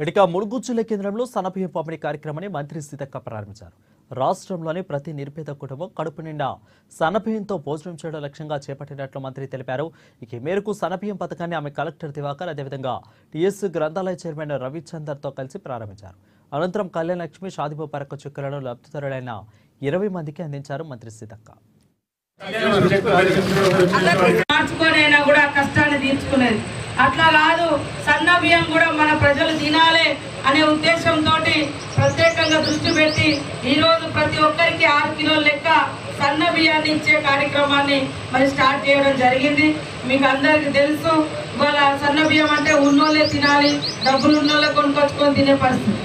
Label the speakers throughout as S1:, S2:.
S1: ఇక ములుగు జిల్లా కేంద్రంలో సన్నబియ్యం పంపిణీ కార్యక్రమాన్ని మంత్రి సీతక్క ప్రారంభించారు. రాష్ట్రంలోని ప్రతి నిరుపేద కుటుంబం కడుపు నిండా సన్నబియ్యంతో భోజనం చేయడం లక్ష్యంగా చేపట్టినట్లు మంత్రి తెలిపారు. ఈ మేరకు సన్నబియ్యం పథకాన్ని ఆమె కలెక్టర్ దివాకర్ అదేవిధంగా టీఎస్ గ్రంథాలయ చైర్మన్ రవిచందర్తో కలిసి ప్రారంభించారు. అనంతరం కళ్యాణ లక్ష్మి షాదిబు పరక చుక్కలను లబ్ధిదారులైన 20 మందికి అందించారు మంత్రి సీతక్క.
S2: మార్చుకోనైనా కూడా కష్టాన్ని తీర్చుకునేది అట్లా కాదు, సన్న బియ్యం కూడా మన ప్రజలు తినాలి అనే ఉద్దేశంతో ప్రత్యేకంగా దృష్టి పెట్టి ఈరోజు ప్రతి ఒక్కరికి 6 కిలోల లెక్క సన్న బియ్యాన్ని ఇచ్చే కార్యక్రమాన్ని మరి స్టార్ట్ చేయడం జరిగింది. మీకు అందరికి తెలుసు, ఇవాళ సన్న బియ్యం అంటే ఉన్నోళ్ళే తినాలి, డబ్బులు ఉన్నోళ్ళే కొనుక్కొచ్చుకొని తినే పరిస్థితి.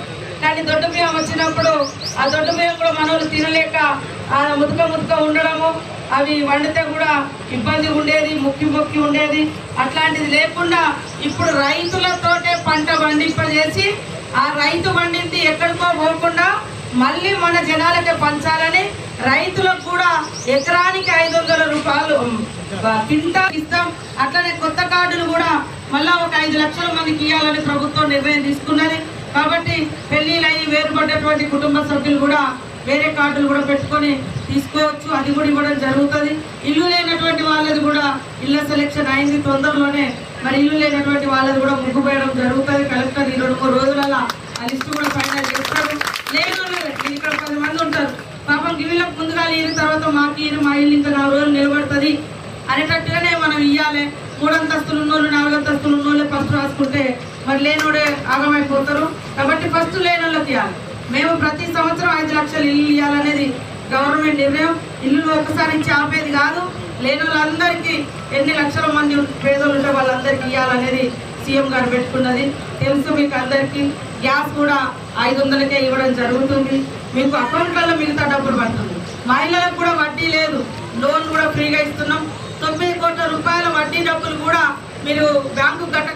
S2: కానీ దొడ్డ బియ్యం వచ్చినప్పుడు ఆ దొడ్డ బియ్యం కూడా మనోళ్ళు తినలేక ముతక ఉండడము, అవి వండితే కూడా ఇబ్బంది ఉండేది, మొక్కి ఉండేది. అట్లాంటిది లేకుండా ఇప్పుడు రైతులతోటే పంట పండింపజేసి ఆ రైతు పండింది ఎక్కడికో పోకుండా మళ్ళీ మన జనాలకే పంచాలని రైతులకు కూడా ఎకరానికి 500 రూపాయలు కింటా ఇస్తాం. అట్లనే కొత్త కార్డులు కూడా మళ్ళా ఒక 5 లక్షల మందికి ఇవ్వాలని ప్రభుత్వం నిర్ణయం తీసుకున్నది. కాబట్టి పెళ్లిళ్ళయి వేరుపడ్డటువంటి కుటుంబ సభ్యులు కూడా వేరే కార్డులు కూడా పెట్టుకొని తీసుకోవచ్చు, అది కూడా ఇవ్వడం జరుగుతుంది. ఇల్లు లేనటువంటి వాళ్ళది కూడా ఇళ్ళ సెలెక్షన్ అయింది తొందరలోనే. మరి ఇల్లు లేనటువంటి వాళ్ళది కూడా ముగ్గు పోయడం జరుగుతుంది. కలెక్టర్ 2-3 రోజులలో ఆ లిస్టు కూడా ఫైనల్ చేస్తారు. లేని వాళ్ళు ఇక్కడ 10 మంది ఉంటారు, పాపం గివిలకు ముందుగా లేని తర్వాత మాకు మా ఇల్లు ఇంకా 4 రోజులు నిలబడుతుంది అనేటట్టుగానే మనం ఇవ్వాలి. 3 అంతస్తులు ఉన్నోళ్ళు 4 అంతస్తులు ఉన్నోళ్ళే ఫస్ట్ రాసుకుంటే మరి లేనోడే ఆగమైపోతారు. కాబట్టి ఫస్ట్ లేనోళ్ళకి ఇవ్వాలి. మేము ప్రతి సంవత్సరం 5 లక్షలు ఇల్లు ఇవ్వాలనేది గవర్నమెంట్ నిర్ణయం. ఇల్లు ఒకసారి ఇచ్చి ఆపేది కాదు. లేని వాళ్ళందరికీ ఎన్ని లక్షల మంది పేదలు ఉంటే వాళ్ళందరికీ ఇవ్వాలనేది సీఎం గారు పెట్టుకున్నది. తెలుసు మీకు అందరికీ. గ్యాస్ కూడా 500కే ఇవ్వడం జరుగుతుంది. మీకు అకౌంట్లలో మిగతా డబ్బులు పడుతుంది. మహిళలకు కూడా వడ్డీ లేదు, లోన్ కూడా ఫ్రీగా ఇస్తున్నాం. 9 కోట్ల రూపాయల వడ్డీ డబ్బులు కూడా మీరు బ్యాంకు కట్ట